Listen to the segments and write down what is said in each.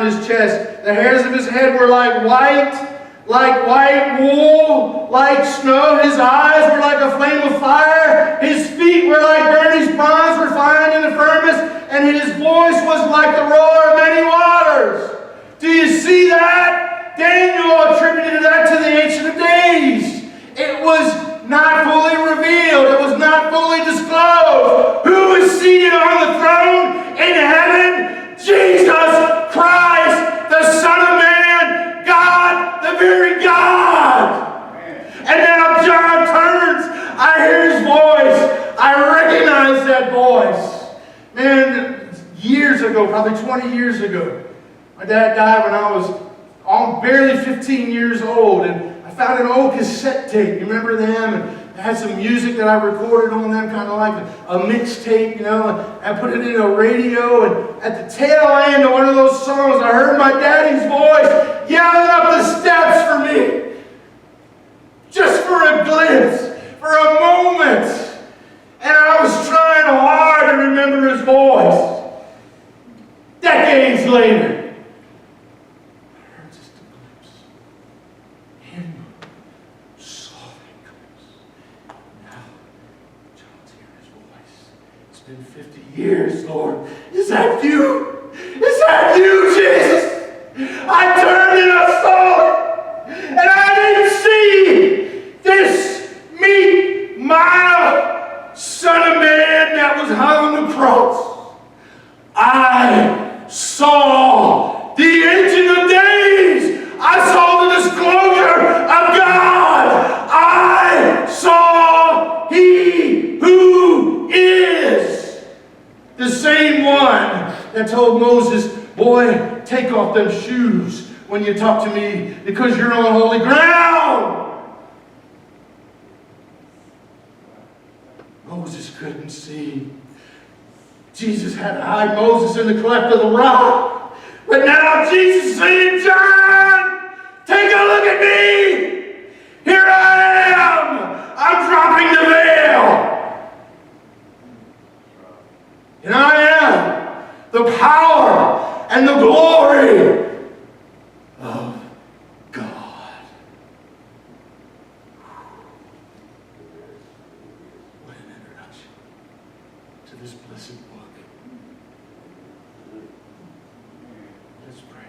his chest. The hairs of his head were like white wool, like snow. His eyes were like a flame of fire. His feet were like burnished bronze refined in the furnace, and his voice was like the roar of many waters. Do you see that? Daniel attributed that to the Ancient of Days. It was not fully revealed. It was not fully disclosed. Who is seated on the throne in heaven? Jesus Christ, the Son of Man, God, the very God. And now John turns. I hear his voice. I recognize that voice. Man, years ago, probably 20 years ago, my dad died when I was barely 15 years old, and I found an old cassette tape. You remember them? And I had some music that I recorded on them, kind of like a mixtape, you know. And I put it in a radio, and at the tail end of one of those songs, I heard my daddy's voice yelling up the steps for me. Just for a glimpse, for a moment. And I was trying hard to remember his voice. Decades later, in 50 years, Lord. Is that you? Is that you, Jesus? I turned and I saw it, and I didn't see this meek, mild Son of Man that was hung on the cross. I saw the Ancient of Days. I saw the disclosure of God. I saw He who is the same one that told Moses, boy, take off them shoes when you talk to me because you're on holy ground. Moses couldn't see. Jesus had to hide Moses in the cleft of the rock. But now Jesus is saying, John, take a look at me. Here I am. I'm dropping the veil. And I am the power and the glory of God. What an introduction to this blessed book. Let's pray.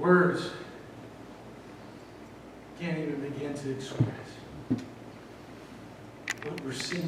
Words can't even begin to express what we're seeing.